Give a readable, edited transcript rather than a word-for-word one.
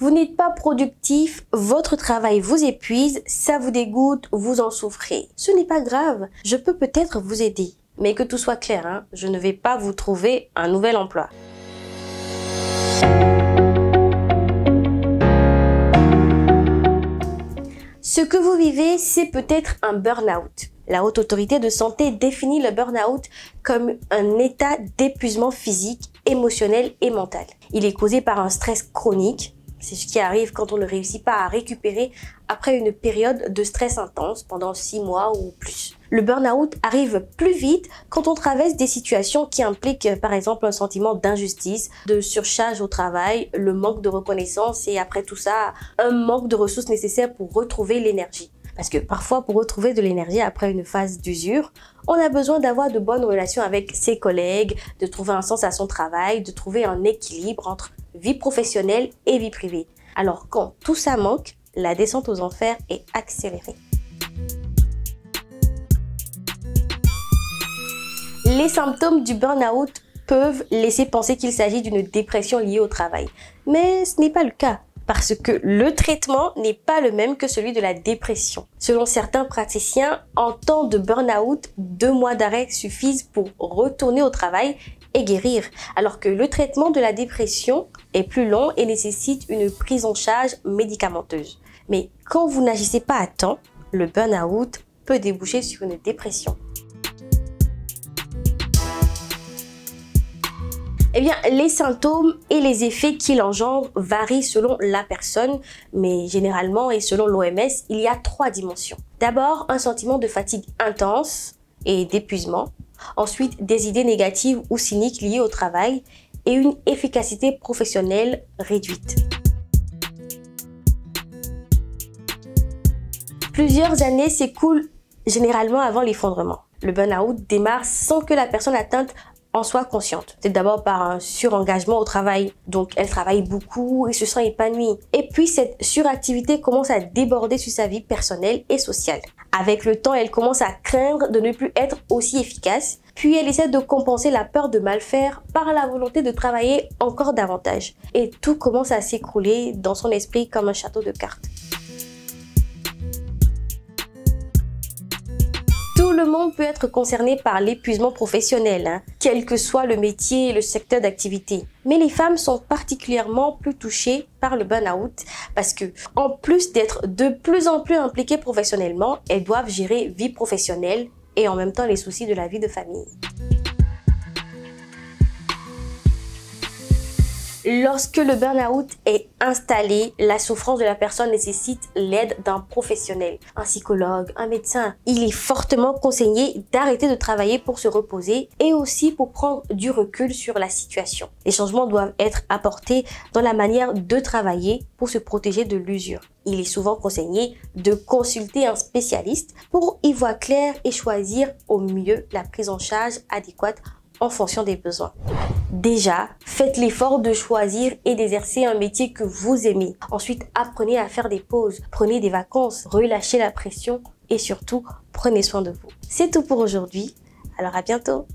Vous n'êtes pas productif, votre travail vous épuise, ça vous dégoûte, vous en souffrez. Ce n'est pas grave, je peux peut-être vous aider. Mais que tout soit clair, hein, je ne vais pas vous trouver un nouvel emploi. Ce que vous vivez, c'est peut-être un burn-out. La Haute Autorité de Santé définit le burn-out comme un état d'épuisement physique, émotionnel et mental. Il est causé par un stress chronique. C'est ce qui arrive quand on ne réussit pas à récupérer après une période de stress intense pendant 6 mois ou plus. Le burn-out arrive plus vite quand on traverse des situations qui impliquent par exemple un sentiment d'injustice, de surcharge au travail, le manque de reconnaissance et après tout ça, un manque de ressources nécessaires pour retrouver l'énergie. Parce que parfois, pour retrouver de l'énergie après une phase d'usure, on a besoin d'avoir de bonnes relations avec ses collègues, de trouver un sens à son travail, de trouver un équilibre entre vie professionnelle et vie privée. Alors quand tout ça manque, la descente aux enfers est accélérée. Les symptômes du burn-out peuvent laisser penser qu'il s'agit d'une dépression liée au travail. Mais ce n'est pas le cas. Parce que le traitement n'est pas le même que celui de la dépression. Selon certains praticiens, en temps de burn-out, 2 mois d'arrêt suffisent pour retourner au travail et guérir, alors que le traitement de la dépression est plus long et nécessite une prise en charge médicamenteuse. Mais quand vous n'agissez pas à temps, le burn-out peut déboucher sur une dépression. Eh bien, les symptômes et les effets qu'il engendre varient selon la personne, mais généralement et selon l'OMS, il y a 3 dimensions. D'abord, un sentiment de fatigue intense et d'épuisement. Ensuite, des idées négatives ou cyniques liées au travail et une efficacité professionnelle réduite. Plusieurs années s'écoulent généralement avant l'effondrement. Le burn-out démarre sans que la personne atteinte en soit consciente. C'est d'abord par un surengagement au travail. Donc, elle travaille beaucoup et se sent épanouie. Et puis, cette suractivité commence à déborder sur sa vie personnelle et sociale. Avec le temps, elle commence à craindre de ne plus être aussi efficace. Puis, elle essaie de compenser la peur de mal faire par la volonté de travailler encore davantage. Et tout commence à s'écrouler dans son esprit comme un château de cartes. Tout le monde peut être concerné par l'épuisement professionnel, quel que soit le métier et le secteur d'activité. Mais les femmes sont particulièrement plus touchées par le burn-out parce que, en plus d'être de plus en plus impliquées professionnellement, elles doivent gérer vie professionnelle et en même temps les soucis de la vie de famille. Lorsque le burn-out est installé, la souffrance de la personne nécessite l'aide d'un professionnel, un psychologue, un médecin. Il est fortement conseillé d'arrêter de travailler pour se reposer et aussi pour prendre du recul sur la situation. Les changements doivent être apportés dans la manière de travailler pour se protéger de l'usure. Il est souvent conseillé de consulter un spécialiste pour y voir clair et choisir au mieux la prise en charge adéquate en fonction des besoins. Déjà, faites l'effort de choisir et d'exercer un métier que vous aimez. Ensuite, apprenez à faire des pauses, prenez des vacances, relâchez la pression et surtout, prenez soin de vous. C'est tout pour aujourd'hui. Alors à bientôt!